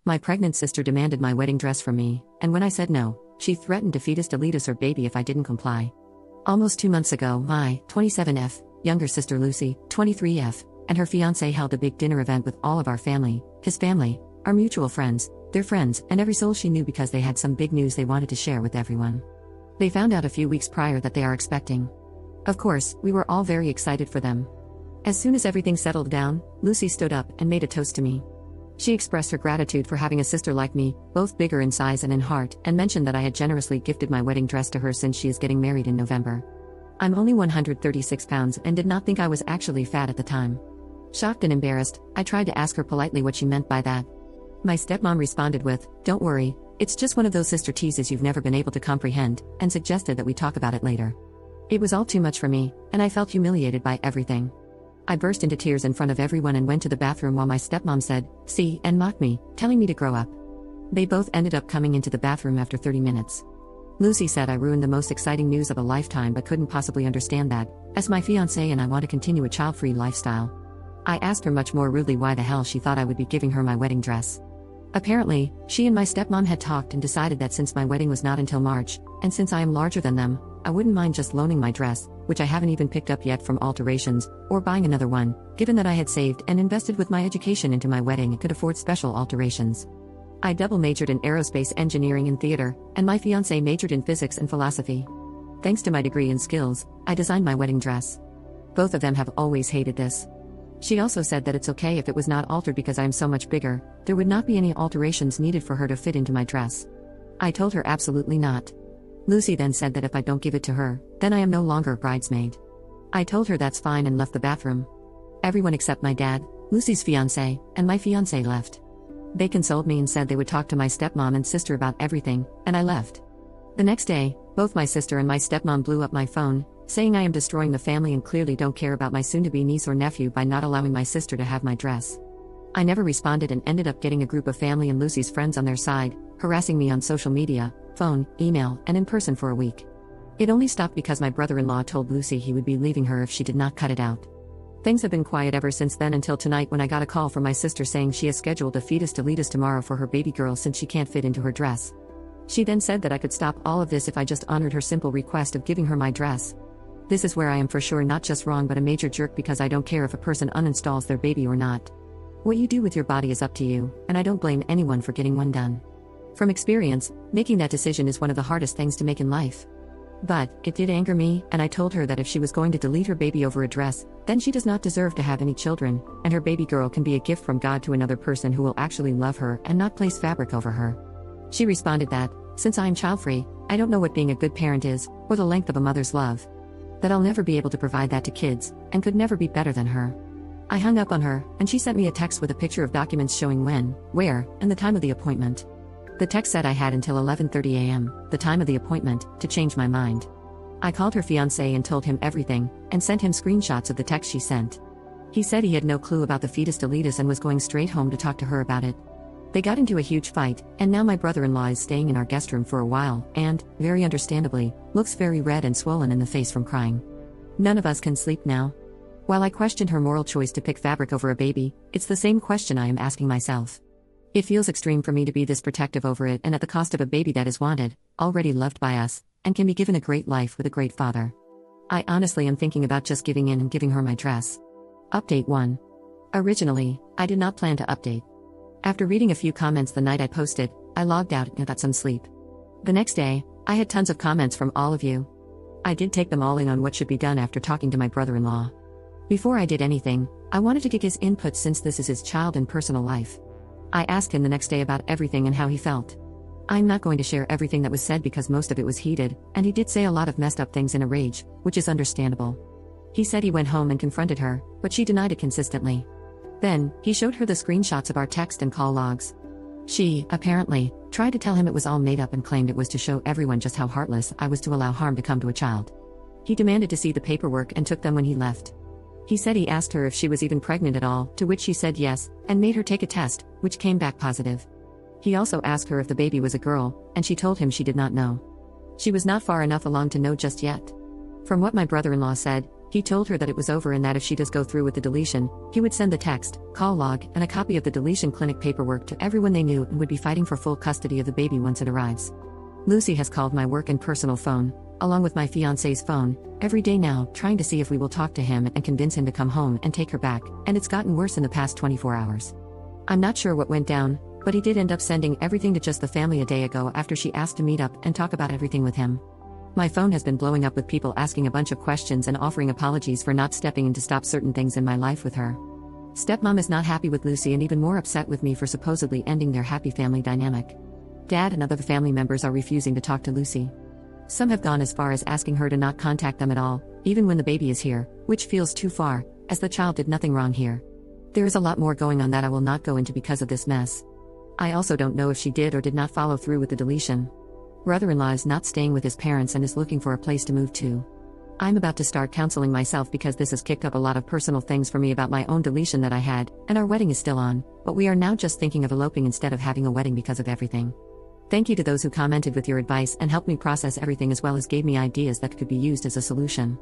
My pregnant sister demanded my wedding dress from me, and when I said no, she threatened to fetus delete us or baby if I didn't comply. Almost 2 months ago, my 27F younger sister Lucy, 23F, and her fiancé held a big dinner event with all of our family, his family, our mutual friends, their friends, and every soul she knew because they had some big news they wanted to share with everyone. They found out a few weeks prior that they are expecting. Of course, we were all very excited for them. As soon as everything settled down, Lucy stood up and made a toast to me. She expressed her gratitude for having a sister like me, both bigger in size and in heart, and mentioned that I had generously gifted my wedding dress to her since she is getting married in November. I'm only 136 pounds and did not think I was actually fat at the time. Shocked and embarrassed, I tried to ask her politely what she meant by that. My stepmom responded with, "Don't worry, it's just one of those sister teases you've never been able to comprehend," and suggested that we talk about it later. It was all too much for me, and I felt humiliated by everything. I burst into tears in front of everyone and went to the bathroom while my stepmom said, "See," and mocked me, telling me to grow up. They both ended up coming into the bathroom after 30 minutes. Lucy said I ruined the most exciting news of a lifetime but couldn't possibly understand that, as my fiancé and I want to continue a child-free lifestyle. I asked her much more rudely why the hell she thought I would be giving her my wedding dress. Apparently, she and my stepmom had talked and decided that since my wedding was not until March, and since I am larger than them, I wouldn't mind just loaning my dress, which I haven't even picked up yet from alterations, or buying another one, given that I had saved and invested with my education into my wedding and could afford special alterations. I double majored in aerospace engineering and theater, and my fiancé majored in physics and philosophy. Thanks to my degree and skills, I designed my wedding dress. Both of them have always hated this. She also said that it's okay if it was not altered because I am so much bigger, there would not be any alterations needed for her to fit into my dress. I told her absolutely not. Lucy then said that if I don't give it to her, then I am no longer a bridesmaid. I told her that's fine and left the bathroom. Everyone except my dad, Lucy's fiancé, and my fiancé left. They consoled me and said they would talk to my stepmom and sister about everything, and I left. The next day, both my sister and my stepmom blew up my phone, saying I am destroying the family and clearly don't care about my soon-to-be niece or nephew by not allowing my sister to have my dress. I never responded and ended up getting a group of family and Lucy's friends on their side, harassing me on social media, phone, email, and in person for a week. It only stopped because my brother-in-law told Lucy he would be leaving her if she did not cut it out. Things have been quiet ever since then until tonight when I got a call from my sister saying she has scheduled a fetus delete us tomorrow for her baby girl since she can't fit into her dress. She then said that I could stop all of this if I just honored her simple request of giving her my dress. This is where I am for sure not just wrong but a major jerk because I don't care if a person uninstalls their baby or not. What you do with your body is up to you, and I don't blame anyone for getting one done. From experience, making that decision is one of the hardest things to make in life. But, it did anger me, and I told her that if she was going to delete her baby over a dress, then she does not deserve to have any children, and her baby girl can be a gift from God to another person who will actually love her and not place fabric over her. She responded that, since I am child-free, I don't know what being a good parent is, or the length of a mother's love. That I'll never be able to provide that to kids, and could never be better than her. I hung up on her, and she sent me a text with a picture of documents showing when, where, and the time of the appointment. The text said I had until 11:30 a.m., the time of the appointment, to change my mind. I called her fiancé and told him everything, and sent him screenshots of the text she sent. He said he had no clue about the fetus deletus and was going straight home to talk to her about it. They got into a huge fight, and now my brother-in-law is staying in our guest room for a while, and, very understandably, looks very red and swollen in the face from crying. None of us can sleep now. While I questioned her moral choice to pick fabric over a baby, it's the same question I am asking myself. It feels extreme for me to be this protective over it and at the cost of a baby that is wanted, already loved by us, and can be given a great life with a great father. I honestly am thinking about just giving in and giving her my dress. Update 1. Originally, I did not plan to update. After reading a few comments the night I posted, I logged out and got some sleep. The next day, I had tons of comments from all of you. I did take them all in on what should be done after talking to my brother-in-law. Before I did anything, I wanted to get his input since this is his child and personal life. I asked him the next day about everything and how he felt. I'm not going to share everything that was said because most of it was heated, and he did say a lot of messed up things in a rage, which is understandable. He said he went home and confronted her, but she denied it consistently. Then, he showed her the screenshots of our text and call logs. She, apparently, tried to tell him it was all made up and claimed it was to show everyone just how heartless I was to allow harm to come to a child. He demanded to see the paperwork and took them when he left. He said he asked her if she was even pregnant at all, to which she said yes, and made her take a test, which came back positive. He also asked her if the baby was a girl, and she told him she did not know. She was not far enough along to know just yet. From what my brother-in-law said, He told her that it was over and that if she does go through with the deletion, he would send the text, call log, and a copy of the deletion clinic paperwork to everyone they knew and would be fighting for full custody of the baby once it arrives. Lucy has called my work and personal phone, along with my fiancé's phone, every day now, trying to see if we will talk to him and convince him to come home and take her back, and it's gotten worse in the past 24 hours. I'm not sure what went down, but he did end up sending everything to just the family a day ago after she asked to meet up and talk about everything with him. My phone has been blowing up with people asking a bunch of questions and offering apologies for not stepping in to stop certain things in my life with her. Stepmom is not happy with Lucy and even more upset with me for supposedly ending their happy family dynamic. Dad and other family members are refusing to talk to Lucy. Some have gone as far as asking her to not contact them at all, even when the baby is here, which feels too far, as the child did nothing wrong here. There is a lot more going on that I will not go into because of this mess. I also don't know if she did or did not follow through with the deletion. Brother-in-law is not staying with his parents and is looking for a place to move to. I'm about to start counseling myself because this has kicked up a lot of personal things for me about my own deletion that I had, and our wedding is still on, but we are now just thinking of eloping instead of having a wedding because of everything. Thank you to those who commented with your advice and helped me process everything as well as gave me ideas that could be used as a solution.